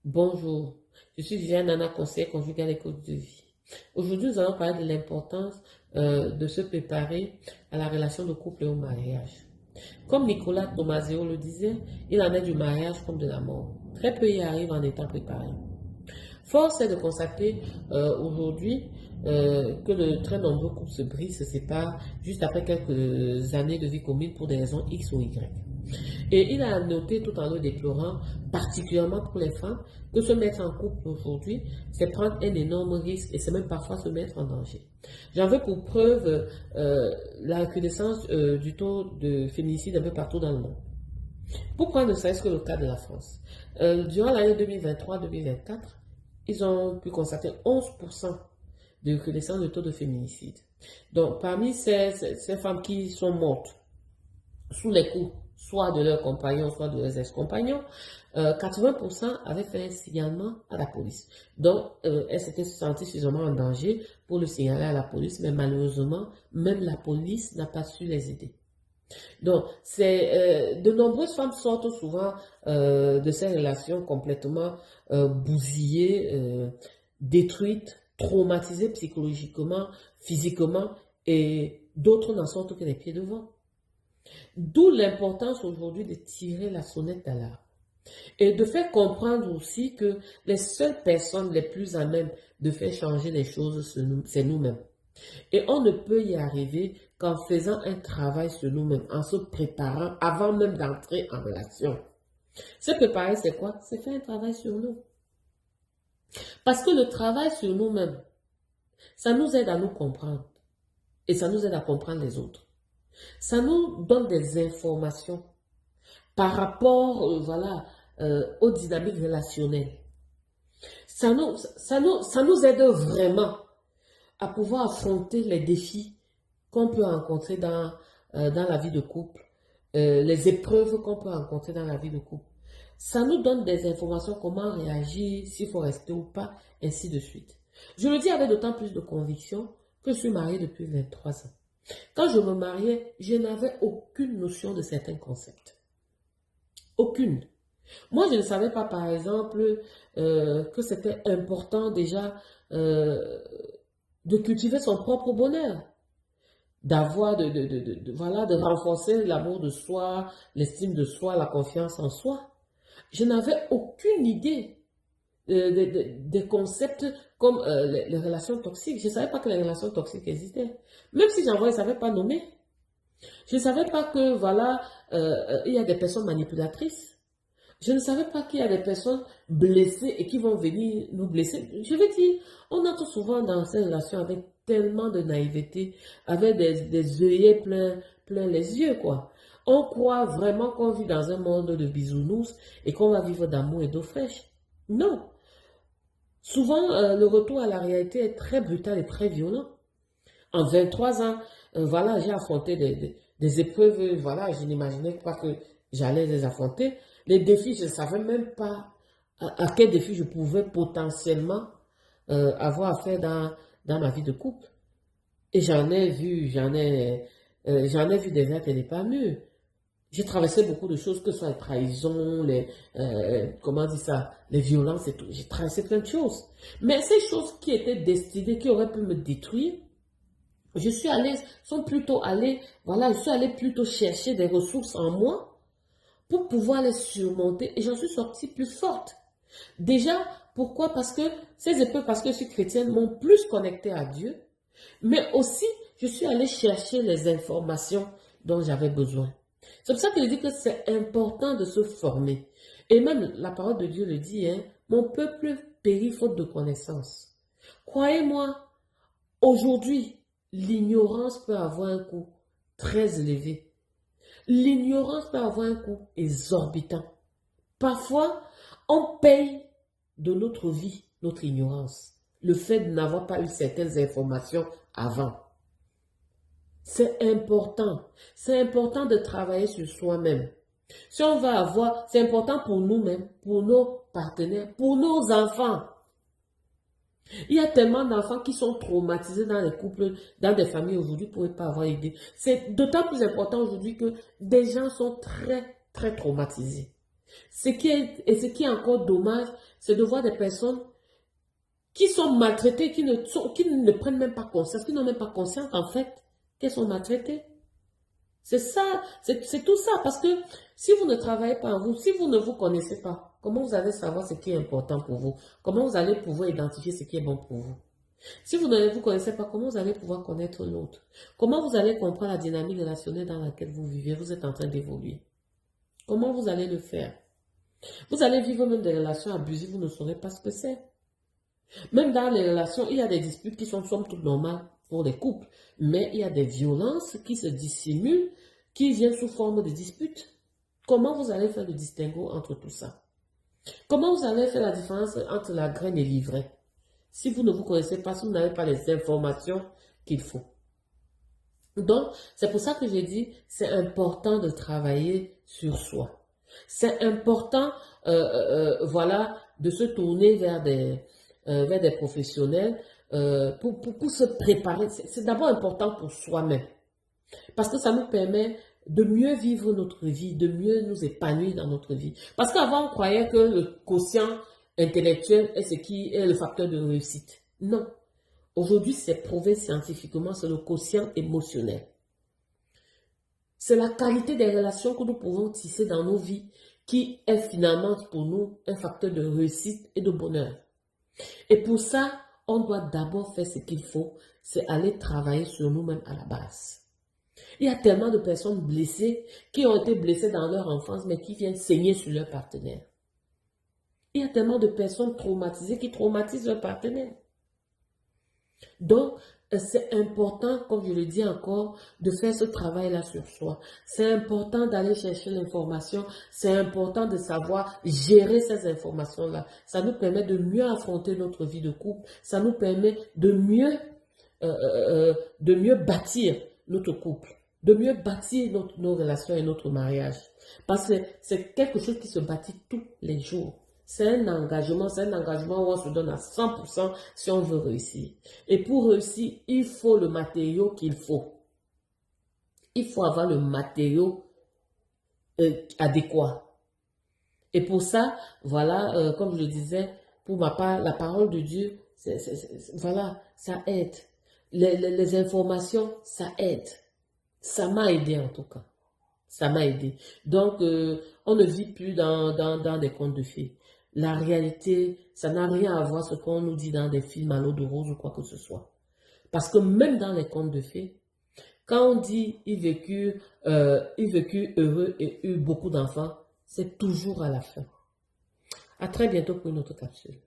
Bonjour, je suis Viviane Nana, conseillère conjugale et coach de vie. Aujourd'hui, nous allons parler de l'importance de se préparer à la relation de couple et au mariage. Comme Nicolas Tomaseo le disait, il en est du mariage comme de la mort. Très peu y arrivent en étant préparés. Force est de constater aujourd'hui que de très nombreux couples se brisent, se séparent juste après quelques années de vie commune pour des raisons X ou Y. Et il a noté tout en le déplorant, particulièrement pour les femmes, que se mettre en couple aujourd'hui, c'est prendre un énorme risque et c'est même parfois se mettre en danger. J'en veux pour preuve la recrudescence du taux de féminicide un peu partout dans le monde. Pour prendre ne serait-ce que le cas de la France, durant l'année 2023-2024, ils ont pu constater 11% de recrudescence du taux de féminicide. Donc, parmi ces femmes qui sont mortes sous les coups, soit de leurs compagnons, soit de leurs ex-compagnons, 80% avaient fait un signalement à la police. Donc, elles s'étaient senties suffisamment en danger pour le signaler à la police, mais malheureusement, même la police n'a pas su les aider. Donc, de nombreuses femmes sortent souvent de ces relations complètement bousillées, détruites, traumatisées psychologiquement, physiquement, et d'autres n'en sortent que les pieds devant. D'où l'importance aujourd'hui de tirer la sonnette d'alarme et de faire comprendre aussi que les seules personnes les plus à même de faire changer les choses, c'est nous-mêmes. Et on ne peut y arriver qu'en faisant un travail sur nous-mêmes, en se préparant avant même d'entrer en relation. Se préparer, c'est quoi? C'est faire un travail sur nous. Parce que le travail sur nous-mêmes, ça nous aide à nous comprendre et ça nous aide à comprendre les autres. Ça nous donne des informations par rapport, voilà, aux dynamiques relationnelles. Ça nous aide vraiment à pouvoir affronter les défis qu'on peut rencontrer dans la vie de couple, les épreuves qu'on peut rencontrer dans la vie de couple. Ça nous donne des informations, comment réagir, s'il faut rester ou pas, ainsi de suite. Je le dis avec d'autant plus de conviction que je suis mariée depuis 23 ans. Quand je me mariais, je n'avais aucune notion de certains concepts. Aucune. Moi, je ne savais pas, par exemple, que c'était important déjà euh, de cultiver son propre bonheur, d'avoir, voilà, de renforcer l'amour de soi, l'estime de soi, la confiance en soi. Je n'avais aucune idée des concepts comme les relations toxiques. Je ne savais pas que les relations toxiques existaient. Même si j'en ne savais pas nommer. Je ne savais pas que, voilà, il y a des personnes manipulatrices. Je ne savais pas qu'il y a des personnes blessées et qui vont venir nous blesser. Je veux dire, on entre souvent dans ces relations avec tellement de naïveté, avec des œillets plein les yeux, quoi. On croit vraiment qu'on vit dans un monde de bisounours et qu'on va vivre d'amour et d'eau fraîche. Non. Souvent, le retour à la réalité est très brutal et très violent. En 23 ans, voilà, j'ai affronté des épreuves, voilà, je n'imaginais pas que j'allais les affronter. Les défis, je ne savais même pas à quel défi je pouvais potentiellement avoir à faire dans ma vie de couple. Et j'en ai vu des vertes et des pas mûres. J'ai traversé beaucoup de choses, que ce soit les trahisons, comment on dit ça, les violences et tout. J'ai traversé plein de choses. Mais ces choses qui étaient destinées, qui auraient pu me détruire, je suis allée, sont plutôt allées, voilà, je suis allée plutôt chercher des ressources en moi pour pouvoir les surmonter et j'en suis sortie plus forte. Déjà, pourquoi? Parce que ces épreuves, parce que je suis chrétienne, m'ont plus connectée à Dieu, mais aussi, je suis allée chercher les informations dont j'avais besoin. C'est pour ça que je dis que c'est important de se former. Et même la parole de Dieu le dit, hein, mon peuple périt faute de connaissance. Croyez-moi, aujourd'hui, l'ignorance peut avoir un coût très élevé. L'ignorance peut avoir un coût exorbitant. Parfois, on paye de notre vie notre ignorance. Le fait de n'avoir pas eu certaines informations avant. C'est important. C'est important de travailler sur soi-même. Si on va avoir, c'est important pour nous-mêmes, pour nos partenaires, pour nos enfants. Il y a tellement d'enfants qui sont traumatisés dans les couples, dans des familles aujourd'hui pour ne pas avoir idée. C'est d'autant plus important aujourd'hui que des gens sont très, très traumatisés. Et ce qui est encore dommage, c'est de voir des personnes qui sont maltraitées, qui ne prennent même pas conscience, qui n'ont même pas conscience en fait qu'elles sont maltraitées. C'est ça, c'est tout ça. Parce que si vous ne travaillez pas en vous, si vous ne vous connaissez pas, comment vous allez savoir ce qui est important pour vous? Comment vous allez pouvoir identifier ce qui est bon pour vous? Si vous ne vous connaissez pas, comment vous allez pouvoir connaître l'autre? Comment vous allez comprendre la dynamique relationnelle dans laquelle vous vivez? Vous êtes en train d'évoluer. Comment vous allez le faire? Vous allez vivre même des relations abusives, vous ne saurez pas ce que c'est. Même dans les relations, il y a des disputes qui sont somme toute normales pour les couples, mais il y a des violences qui se dissimulent, qui viennent sous forme de disputes. Comment vous allez faire le distinguo entre tout ça? Comment vous allez faire la différence entre la graine et l'ivraie? Si vous ne vous connaissez pas, si vous n'avez pas les informations qu'il faut. Donc, c'est pour ça que j'ai dit, c'est important de travailler sur soi. C'est important, voilà, de se tourner vers des professionnels pour se préparer. C'est d'abord important pour soi-même. Parce que ça nous permet de mieux vivre notre vie, de mieux nous épanouir dans notre vie. Parce qu'avant, on croyait que le quotient intellectuel est ce qui est le facteur de réussite. Non. Aujourd'hui, c'est prouvé scientifiquement, c'est le quotient émotionnel. C'est la qualité des relations que nous pouvons tisser dans nos vies qui est finalement pour nous un facteur de réussite et de bonheur. Et pour ça, on doit d'abord faire ce qu'il faut, c'est aller travailler sur nous-mêmes à la base. Il y a tellement de personnes blessées qui ont été blessées dans leur enfance, mais qui viennent saigner sur leur partenaire. Il y a tellement de personnes traumatisées qui traumatisent leur partenaire. Donc, c'est important, comme je le dis encore, de faire ce travail-là sur soi. C'est important d'aller chercher l'information. C'est important de savoir gérer ces informations-là. Ça nous permet de mieux affronter notre vie de couple. Ça nous permet de mieux bâtir notre couple, de mieux bâtir nos relations et notre mariage. Parce que c'est quelque chose qui se bâtit tous les jours. C'est un engagement où on se donne à 100% si on veut réussir. Et pour réussir, il faut le matériau qu'il faut. Il faut avoir le matériau adéquat. Et pour ça, voilà, comme je le disais, pour ma part, la parole de Dieu, voilà, ça aide. Les informations, ça aide. Ça m'a aidé en tout cas. Ça m'a aidé. Donc, on ne vit plus dans des contes de fées. La réalité, ça n'a rien à voir ce qu'on nous dit dans des films à l'eau de rose ou quoi que ce soit. Parce que même dans les contes de fées, quand on dit il vécut heureux et eut beaucoup d'enfants, c'est toujours à la fin. À très bientôt pour une autre capsule.